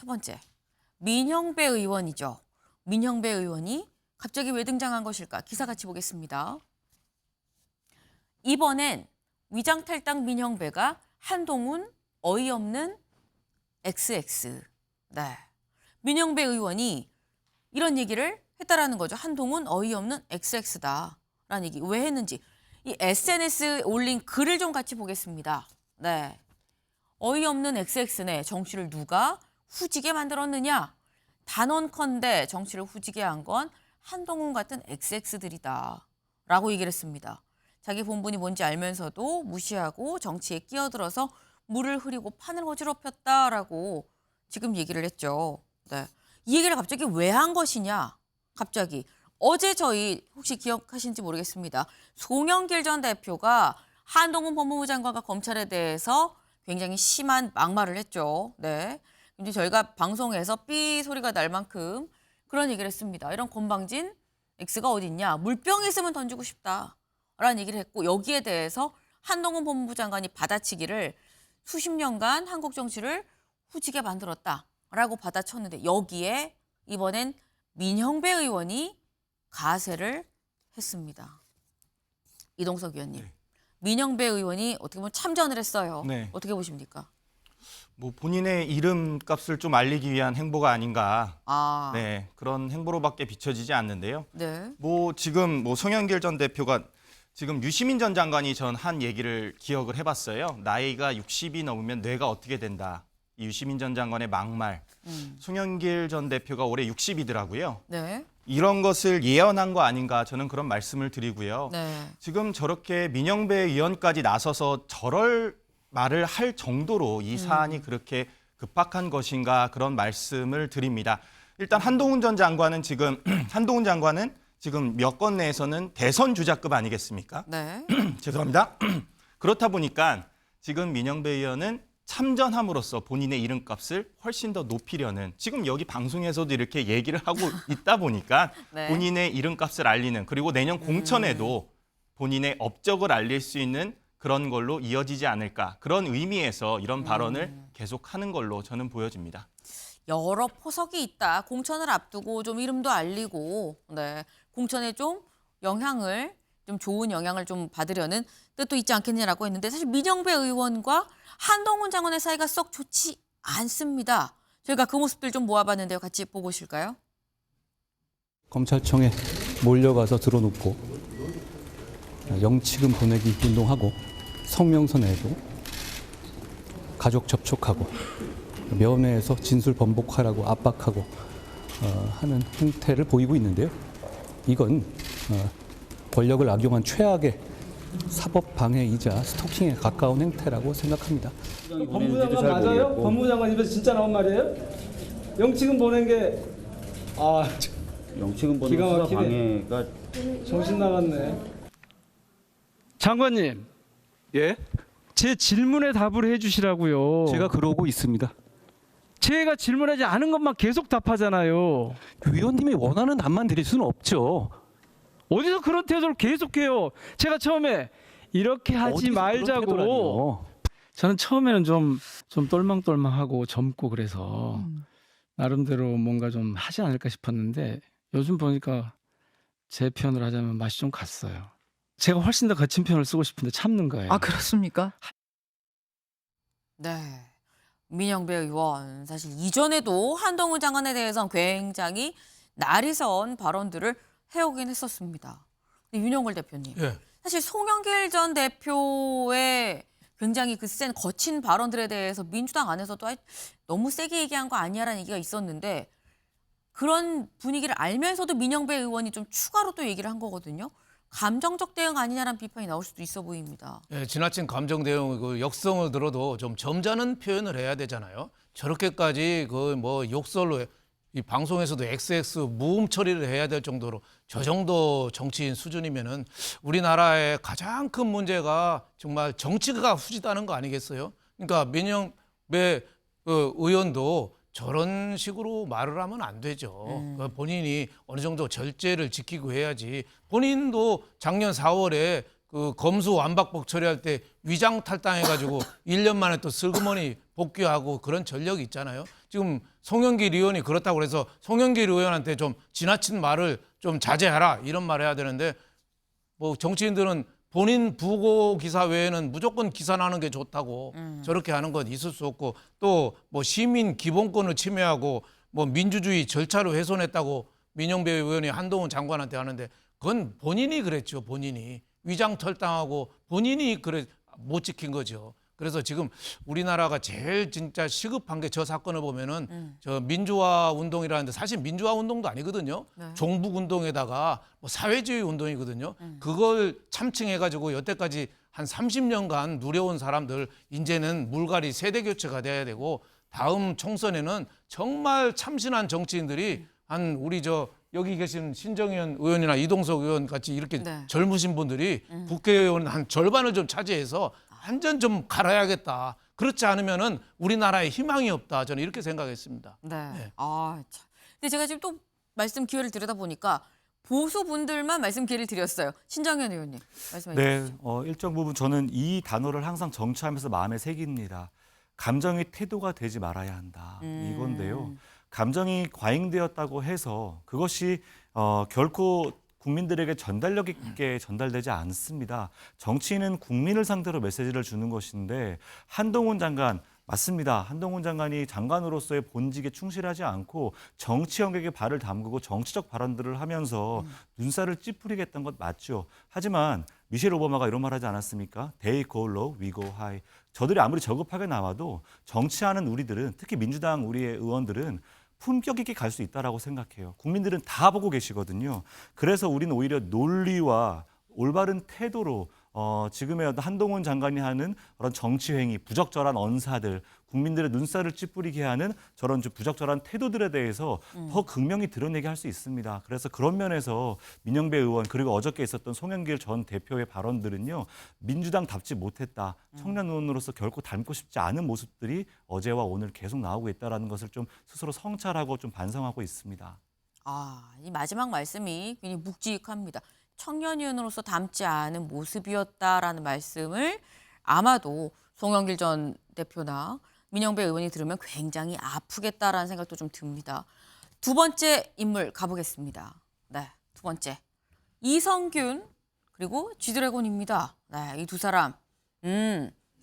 첫 번째, 민형배 의원이죠. 민형배 의원이 갑자기 왜 등장한 것일까? 기사 같이 보겠습니다. 이번엔 위장탈당 민형배가 한동훈 어이없는 XX. 네. 민형배 의원이 이런 얘기를 했다라는 거죠. 한동훈 어이없는 XX다라는 얘기. 왜 했는지. 이 SNS에 올린 글을 좀 같이 보겠습니다. 네. 어이없는 XX네. 정치를 누가 후지게 만들었느냐. 단언컨대 정치를 후지게 한 건 한동훈 같은 XX들이다. 라고 얘기를 했습니다. 자기 본분이 뭔지 알면서도 무시하고 정치에 끼어들어서 물을 흐리고 판을 어지럽혔다라고 지금 얘기를 했죠. 네. 이 얘기를 갑자기 왜 한 것이냐. 갑자기. 어제 저희 혹시 기억하시는지 모르겠습니다. 송영길 전 대표가 한동훈 법무부 장관과 검찰에 대해서 굉장히 심한 막말을 했죠. 네. 이제 저희가 방송에서 삐 소리가 날 만큼 그런 얘기를 했습니다. 이런 건방진 X가 어딨냐. 물병 있으면 던지고 싶다라는 얘기를 했고 여기에 대해서 한동훈 법무부 장관이 받아치기를 수십 년간 한국 정치를 후지게 만들었다라고 받아쳤는데 여기에 이번엔 민형배 의원이 가세를 했습니다. 이동석 위원님. 네. 민형배 의원이 어떻게 보면 참전을 했어요. 네. 어떻게 보십니까? 뭐 본인의 이름값을 좀 알리기 위한 행보가 아닌가. 아, 네, 그런 행보로밖에 비춰지지 않는데요. 네. 뭐 지금 뭐 송영길 전 대표가 지금 유시민 전 장관이 전 한 얘기를 기억을 해봤어요. 나이가 60이 넘으면 뇌가 어떻게 된다. 이 유시민 전 장관의 막말. 송영길 전 대표가 올해 60이더라고요. 네. 이런 것을 예언한 거 아닌가 저는 그런 말씀을 드리고요. 네. 지금 저렇게 민영배 의원까지 나서서 저럴 말을 할 정도로 이 사안이 그렇게 급박한 것인가 그런 말씀을 드립니다. 일단 한동훈 전 장관은 지금 한동훈 장관은 지금 여권 내에서는 대선 주자급 아니겠습니까? 네. 죄송합니다. 그렇다 보니까 지금 민영배 의원은 참전함으로써 본인의 이름값을 훨씬 더 높이려는 지금 여기 방송에서도 이렇게 얘기를 하고 있다 보니까 네. 본인의 이름값을 알리는 그리고 내년 공천에도 본인의 업적을 알릴 수 있는 그런 걸로 이어지지 않을까. 그런 의미에서 이런 발언을 계속하는 걸로 저는 보여집니다. 여러 포석이 있다. 공천을 앞두고 좀 이름도 알리고, 네. 공천에 좀 영향을, 좀 좋은 영향을 좀 받으려는 뜻도 있지 않겠냐라고 했는데 사실 민영배 의원과 한동훈 장관의 사이가 썩 좋지 않습니다. 저희가 그 모습들 좀 모아봤는데요. 같이 보고 오실까요? 검찰청에 몰려가서 들어눕고 영치금 보내기 운동하고 성명서 내고 가족 접촉하고 면회에서 진술 번복하라고 압박하고 하는 행태를 보이고 있는데요. 이건 권력을 악용한 최악의 사법 방해이자 스토킹에 가까운 행태라고 생각합니다. 법무장관 맞아요? 법무장관 입에서 진짜 나온 말이에요? 영치금 보낸 게 영치금 보낸 기가 수사 막히네. 방해가 정신 나갔네. 장관님, 예? 제 질문에 답을 해주시라고요. 제가 그러고 있습니다. 제가 질문하지 않은 것만 계속 답하잖아요. 위원님이 원하는 답만 드릴 수는 없죠. 어디서 그런 태도를 계속해요. 제가 처음에 이렇게 하지 어디서 그런 말자고. 태도라니요. 저는 처음에는 좀 똘망똘망하고 젊고 그래서 나름대로 뭔가 좀 하지 않을까 싶었는데 요즘 보니까 제 표현을 하자면 맛이 좀 갔어요. 제가 훨씬 더 거친 표현을 쓰고 싶은데 참는 거예요. 아, 그렇습니까? 네. 민영배 의원 사실 이전에도 한동훈 장관에 대해서는 굉장히 날이 선 발언들을 해오긴 했었습니다. 근데 윤영걸 대표님, 사실 송영길 전 대표의 굉장히 그 센 거친 발언들에 대해서 민주당 안에서도 너무 세게 얘기한 거 아니야라는 얘기가 있었는데 그런 분위기를 알면서도 민영배 의원이 좀 추가로 또 얘기를 한 거거든요. 감정적 대응 아니냐라는 비판이 나올 수도 있어 보입니다. 예, 지나친 감정 대응, 그 역성을 들어도 좀 점잖은 표현을 해야 되잖아요. 저렇게까지 그 뭐 욕설로 이 방송에서도 XX 무음 처리를 해야 될 정도로 저 정도 정치인 수준이면은 우리나라의 가장 큰 문제가 정말 정치가 후지다는 거 아니겠어요? 그러니까 민영배 의원도 저런 식으로 말을 하면 안 되죠. 그러니까 본인이 어느 정도 절제를 지키고 해야지. 본인도 작년 4월에 그 검수 완박복 처리할 때 위장 탈당해가지고 1년 만에 또 슬그머니 복귀하고 그런 전력이 있잖아요. 지금 송영길 의원이 그렇다고 그래서 송영길 의원한테 좀 지나친 말을 좀 자제하라 이런 말을 해야 되는데 뭐 정치인들은 본인 부고 기사 외에는 무조건 기사 나는 게 좋다고 저렇게 하는 건 있을 수 없고 또 뭐 시민 기본권을 침해하고 뭐 민주주의 절차를 훼손했다고 민영배 의원이 한동훈 장관한테 하는데 그건 본인이 그랬죠. 본인이 위장 탈당하고 본인이 그래 못 지킨 거죠. 그래서 지금 우리나라가 제일 진짜 시급한 게 저 사건을 보면은 저 민주화 운동이라는데 사실 민주화 운동도 아니거든요. 네. 종북 운동에다가 뭐 사회주의 운동이거든요. 그걸 참칭해가지고 여태까지 한 30년간 누려온 사람들 이제는 물갈이 세대 교체가 돼야 되고 다음 총선에는 정말 참신한 정치인들이 한 우리 저 여기 계신 신정현 의원이나 이동석 의원 같이 이렇게 네. 젊으신 분들이 국회의원 한 절반을 좀 차지해서 완전 좀 갈아야겠다. 그렇지 않으면은 우리나라에 희망이 없다. 저는 이렇게 생각했습니다. 네. 네. 아, 참. 근데 제가 지금 또 말씀 기회를 드리다 보니까 보수 분들만 말씀 기회를 드렸어요. 신정현 의원님 말씀해 네, 주시죠. 일정 부분 저는 이 단어를 항상 정치하면서 마음에 새깁니다. 감정이 태도가 되지 말아야 한다. 이건데요. 감정이 과잉되었다고 해서 그것이 결코 국민들에게 전달력 있게 전달되지 않습니다. 정치인은 국민을 상대로 메시지를 주는 것인데 한동훈 장관 맞습니다. 한동훈 장관이 장관으로서의 본직에 충실하지 않고 정치 영역에 발을 담그고 정치적 발언들을 하면서 눈살을 찌푸리겠다는 것 맞죠. 하지만 미셸 오바마가 이런 말 하지 않았습니까? They go low, we go high. 저들이 아무리 저급하게 나와도 정치하는 우리들은 특히 민주당 우리의 의원들은 품격 있게 갈 수 있다라고 생각해요. 국민들은 다 보고 계시거든요. 그래서 우리는 오히려 논리와 올바른 태도로 지금의 어떤 한동훈 장관이 하는 그런 정치 행위, 부적절한 언사들, 국민들의 눈살을 찌푸리게 하는 저런 부적절한 태도들에 대해서 더 극명히 드러내게 할 수 있습니다. 그래서 그런 면에서 민영배 의원 그리고 어저께 있었던 송영길 전 대표의 발언들은요. 민주당답지 못했다. 청년 의원으로서 결코 닮고 싶지 않은 모습들이 어제와 오늘 계속 나오고 있다는 것을 좀 스스로 성찰하고 좀 반성하고 있습니다. 아, 이 마지막 말씀이 굉장히 묵직합니다. 청년 의원으로서 닮지 않은 모습이었다라는 말씀을 아마도 송영길 전 대표나 민영배 의원이 들으면 굉장히 아프겠다라는 생각도 좀 듭니다. 두 번째 인물 가보겠습니다. 네, 두 번째. 이성균 그리고 G드래곤입니다. 네, 이 두 사람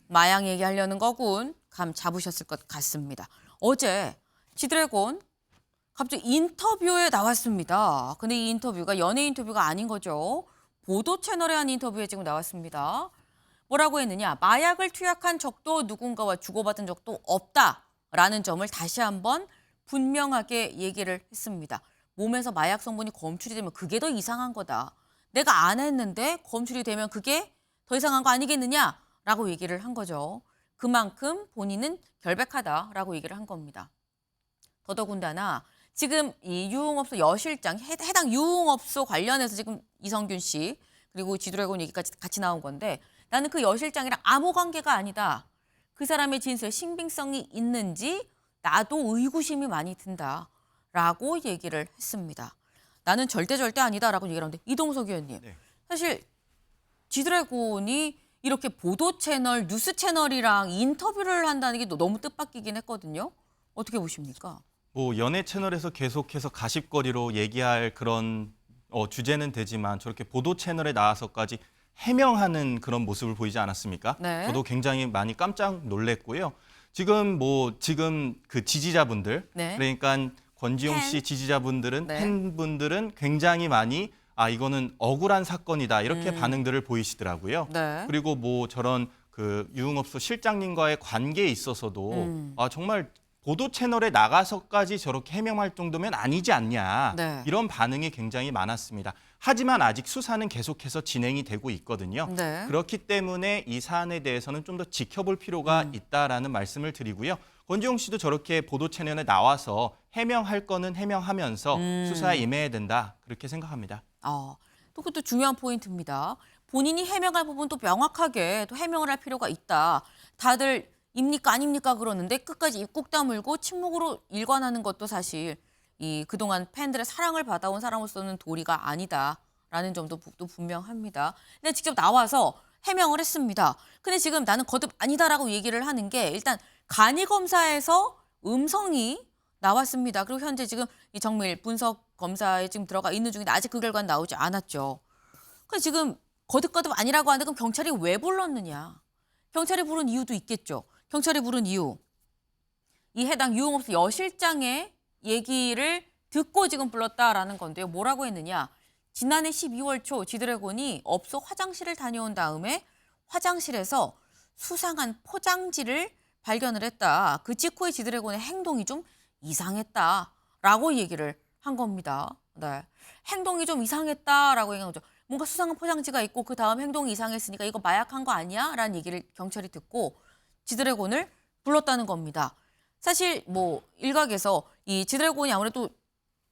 마약 얘기하려는 거군. 감 잡으셨을 것 같습니다. 어제 G드래곤 갑자기 인터뷰에 나왔습니다. 근데 이 인터뷰가 연예 인터뷰가 아닌 거죠. 보도 채널에 한 인터뷰에 지금 나왔습니다. 뭐라고 했느냐. 마약을 투약한 적도 누군가와 주고받은 적도 없다라는 점을 다시 한번 분명하게 얘기를 했습니다. 몸에서 마약 성분이 검출이 되면 그게 더 이상한 거다. 내가 안 했는데 검출이 되면 그게 더 이상한 거 아니겠느냐라고 얘기를 한 거죠. 그만큼 본인은 결백하다라고 얘기를 한 겁니다. 더더군다나 지금 이 유흥업소 여실장, 해당 유흥업소 관련해서 지금 이성균 씨 그리고 G드래곤 얘기까지 같이 나온 건데 나는 그 여실장이랑 아무 관계가 아니다. 그 사람의 진술에 신빙성이 있는지 나도 의구심이 많이 든다라고 얘기를 했습니다. 나는 절대 아니다라고 얘기를 하는데 이동석 의원님. 네. 사실 G드래곤이 이렇게 보도 채널, 뉴스 채널이랑 인터뷰를 한다는 게 너무 뜻밖이긴 했거든요. 어떻게 보십니까? 뭐 연예 채널에서 계속해서 가십거리로 얘기할 그런 주제는 되지만 저렇게 보도 채널에 나와서까지 해명하는 그런 모습을 보이지 않았습니까? 네. 저도 굉장히 많이 깜짝 놀랐고요. 지금 그 지지자분들, 네. 그러니까 권지용 씨 지지자분들은 네. 팬분들은 굉장히 많이 이거는 억울한 사건이다 이렇게 반응들을 보이시더라고요. 네. 그리고 뭐 저런 그 유흥업소 실장님과의 관계에 있어서도 정말 보도 채널에 나가서까지 저렇게 해명할 정도면 아니지 않냐. 네. 이런 반응이 굉장히 많았습니다. 하지만 아직 수사는 계속해서 진행이 되고 있거든요. 네. 그렇기 때문에 이 사안에 대해서는 좀 더 지켜볼 필요가 있다라는 말씀을 드리고요. 권지용 씨도 저렇게 보도 채널에 나와서 해명할 거는 해명하면서 수사에 임해야 된다. 그렇게 생각합니다. 또 그것도 중요한 포인트입니다. 본인이 해명할 부분도 명확하게 또 해명을 할 필요가 있다. 다들 입니까 아닙니까 그러는데 끝까지 입 꾹 다물고 침묵으로 일관하는 것도 사실 이 그동안 팬들의 사랑을 받아온 사람으로서는 도리가 아니다. 있다라는 점도 또 분명합니다. 근데 직접 나와서 해명을 했습니다. 근데 지금 나는 거듭 아니다라고 얘기를 하는 게 일단 간이 검사에서 음성이 나왔습니다. 그리고 현재 지금 이 정밀 분석 검사에 지금 들어가 있는 중인데 아직 그 결과는 나오지 않았죠. 그래서 지금 거듭 아니라고 하는데 그럼 경찰이 왜 불렀느냐? 경찰이 부른 이유도 있겠죠. 경찰이 부른 이유. 이 해당 유흥업소 여실장의 얘기를 듣고 지금 불렀다라는 건데요. 뭐라고 했느냐? 지난해 12월 초 지드래곤이 업소 화장실을 다녀온 다음에 화장실에서 수상한 포장지를 발견을 했다. 그 직후에 지드래곤의 행동이 좀 이상했다라고 얘기를 한 겁니다. 네. 행동이 좀 이상했다라고 얘기한 거죠. 뭔가 수상한 포장지가 있고 그 다음 행동이 이상했으니까 이거 마약한 거 아니야? 라는 얘기를 경찰이 듣고 지드래곤을 불렀다는 겁니다. 사실 뭐 일각에서 이 지드래곤이 아무래도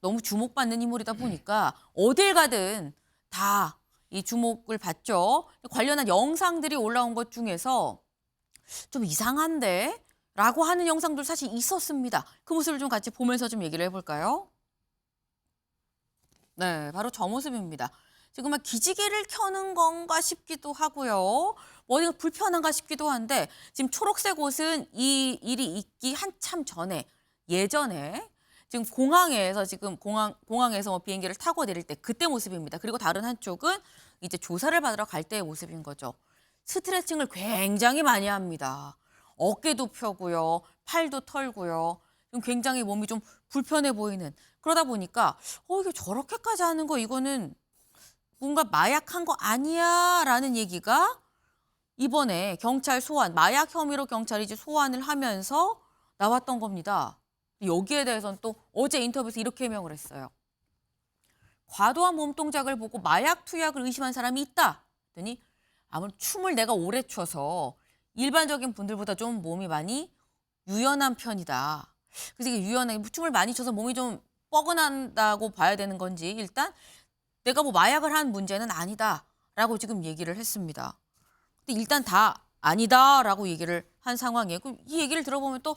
너무 주목받는 인물이다 보니까 어딜 가든 다 이 주목을 받죠. 관련한 영상들이 올라온 것 중에서 좀 이상한데? 라고 하는 영상도 사실 있었습니다. 그 모습을 좀 같이 보면서 좀 얘기를 해볼까요? 네, 바로 저 모습입니다. 지금 막 기지개를 켜는 건가 싶기도 하고요. 어디가 불편한가 싶기도 한데 지금 초록색 옷은 이 일이 있기 한참 전에 예전에 지금 공항에서 뭐 비행기를 타고 내릴 때 그때 모습입니다. 그리고 다른 한쪽은 이제 조사를 받으러 갈 때의 모습인 거죠. 스트레칭을 굉장히 많이 합니다. 어깨도 펴고요. 팔도 털고요. 좀 굉장히 몸이 좀 불편해 보이는 그러다 보니까 이게 저렇게까지 하는 거 이거는 뭔가 마약한 거 아니야 라는 얘기가 이번에 경찰 소환, 마약 혐의로 경찰이 이제 소환을 하면서 나왔던 겁니다. 여기에 대해서는 또 어제 인터뷰에서 이렇게 해명을 했어요. 과도한 몸 동작을 보고 마약 투약을 의심한 사람이 있다. 그랬더니 아무래도 춤을 내가 오래 춰서 일반적인 분들보다 좀 몸이 많이 유연한 편이다. 그래서 이게 유연하게 춤을 많이 춰서 몸이 좀 뻐근한다고 봐야 되는 건지 일단 내가 뭐 마약을 한 문제는 아니다라고 지금 얘기를 했습니다. 근데 일단 다 아니다라고 얘기를 한 상황이에요. 그럼 이 얘기를 들어보면 또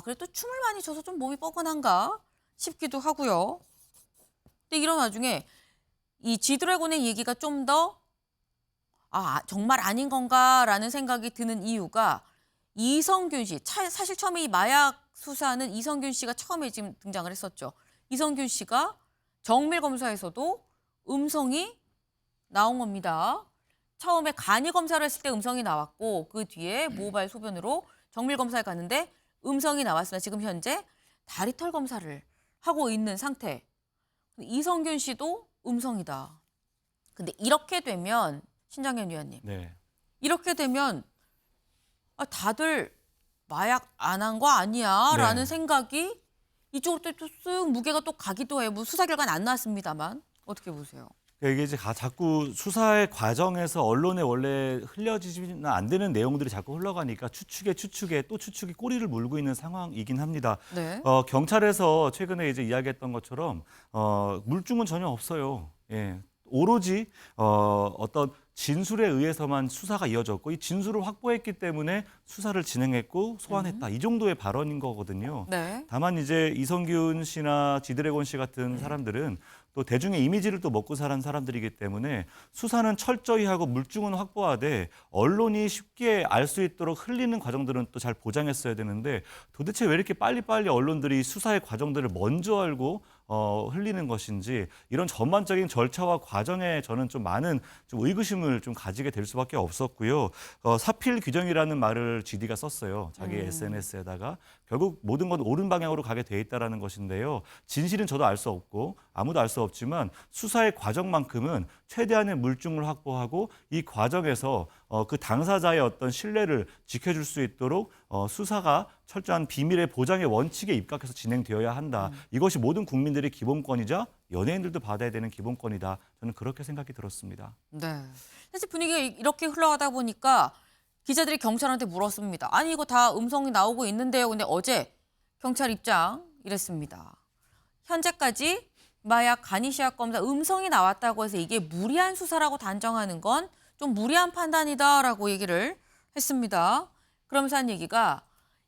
그래 또 춤을 많이 춰서 좀 몸이 뻐근한가 싶기도 하고요. 근데 이런 와중에 이 지드래곤의 얘기가 좀 더 정말 아닌 건가라는 생각이 드는 이유가 이성균 씨, 사실 처음에 이 마약 수사는 이성균 씨가 처음에 지금 등장을 했었죠. 이성균 씨가 정밀 검사에서도 음성이 나온 겁니다. 처음에 간이 검사를 했을 때 음성이 나왔고 그 뒤에 모발 소변으로 정밀 검사에 갔는데 음성이 나왔으나 지금 현재 다리털 검사를 하고 있는 상태. 이성균 씨도 음성이다. 근데 이렇게 되면 신장현 위원님, 네. 이렇게 되면 다들 마약 안 한 거 아니야? 네. 라는 생각이 이쪽으로 또 쓱 무게가 또 가기도 해요. 뭐 수사 결과는 안 나왔습니다만 어떻게 보세요? 이게 이제 자꾸 수사의 과정에서 언론에 원래 흘려지지는 안 되는 내용들이 자꾸 흘러가니까 추측에 또 추측이 꼬리를 물고 있는 상황이긴 합니다. 네. 경찰에서 최근에 이제 이야기했던 것처럼 물증은 전혀 없어요. 예. 오로지 어떤 진술에 의해서만 수사가 이어졌고 이 진술을 확보했기 때문에 수사를 진행했고 소환했다. 이 정도의 발언인 거거든요. 네. 다만 이제 이성균 씨나 지드래곤 씨 같은 사람들은 또 대중의 이미지를 또 먹고 사는 사람들이기 때문에 수사는 철저히 하고 물증은 확보하되 언론이 쉽게 알 수 있도록 흘리는 과정들은 또 잘 보장했어야 되는데 도대체 왜 이렇게 빨리빨리 언론들이 수사의 과정들을 먼저 알고 흘리는 것인지 이런 전반적인 절차와 과정에 저는 좀 많은 좀 의구심을 좀 가지게 될 수밖에 없었고요. 사필 규정이라는 말을 GD가 썼어요. 자기 SNS에다가 결국 모든 건 옳은 방향으로 가게 돼 있다라는 것인데요. 진실은 저도 알 수 없고 아무도 알 수 없지만 수사의 과정만큼은 최대한의 물증을 확보하고 이 과정에서 그 당사자의 어떤 신뢰를 지켜줄 수 있도록 수사가 철저한 비밀의 보장의 원칙에 입각해서 진행되어야 한다. 이것이 모든 국민들의 기본권이자 연예인들도 받아야 되는 기본권이다. 저는 그렇게 생각이 들었습니다. 네. 사실 분위기가 이렇게 흘러가다 보니까 기자들이 경찰한테 물었습니다. 아니 이거 다 음성이 나오고 있는데요. 근데 어제 경찰 입장 이랬습니다. 현재까지 마약 간이시약 검사 음성이 나왔다고 해서 이게 무리한 수사라고 단정하는 건 좀 무리한 판단이다라고 얘기를 했습니다. 그러면서 한 얘기가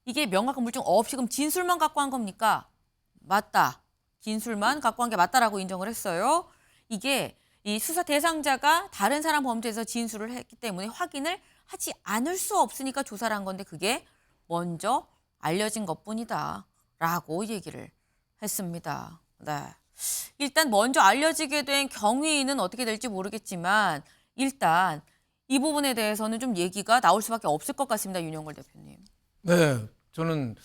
이게 명확한 물증 없이 그럼 진술만 갖고 한 겁니까? 맞다. 진술만 갖고 한 게 맞다라고 인정을 했어요. 이게 이 수사 대상자가 다른 사람 범죄에서 진술을 했기 때문에 확인을 하지 않을 수 없으니까 조사를 한 건데 그게 먼저 알려진 것뿐이다라고 얘기를 했습니다. 네. 일단 먼저 알려지게 된 경위는 어떻게 될지 모르겠지만 일단 이 부분에 대해서는 좀 얘기가 나올 수밖에 없을 것 같습니다. 윤영걸 대표님. 네, 저는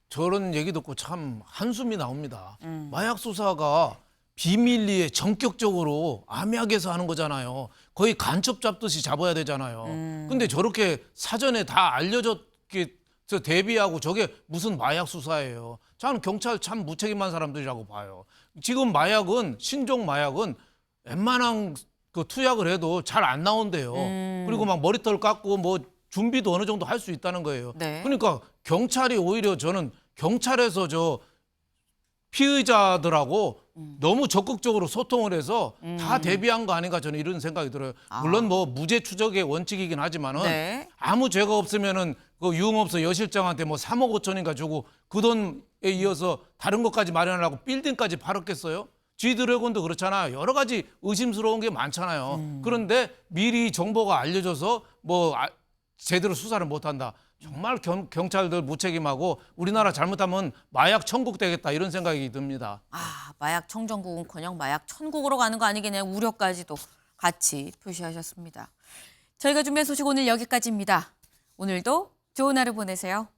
저런 얘기 듣고 참 한숨이 나옵니다. 마약 수사가 비밀리에 전격적으로 암약해서 하는 거잖아요. 거의 간첩 잡듯이 잡아야 되잖아요. 근데 저렇게 사전에 다 알려졌게 대비하고 저게 무슨 마약 수사예요. 저는 경찰 참 무책임한 사람들이라고 봐요. 지금 마약은 신종 마약은 웬만한 그 투약을 해도 잘 안 나온대요. 그리고 막 머리털 깎고 뭐 준비도 어느 정도 할 수 있다는 거예요. 네. 그러니까 경찰이 오히려 저는 경찰에서 저 피의자들하고 너무 적극적으로 소통을 해서 다 대비한 거 아닌가 저는 이런 생각이 들어요. 물론 뭐 무죄 추적의 원칙이긴 하지만은 네. 아무 죄가 없으면은 그 유흥업소 여실장한테 뭐 3억 5천인가 주고 그 돈에 이어서 다른 것까지 마련하려고 빌딩까지 팔았겠어요? G드래곤도 그렇잖아요. 여러 가지 의심스러운 게 많잖아요. 그런데 미리 정보가 알려져서 뭐 제대로 수사를 못한다. 정말 경찰들 무책임하고 우리나라 잘못하면 마약 천국 되겠다 이런 생각이 듭니다. 마약 청정국은커녕 마약 천국으로 가는 거 아니겠냐 우려까지도 같이 표시하셨습니다. 저희가 준비한 소식 오늘 여기까지입니다. 오늘도 좋은 하루 보내세요.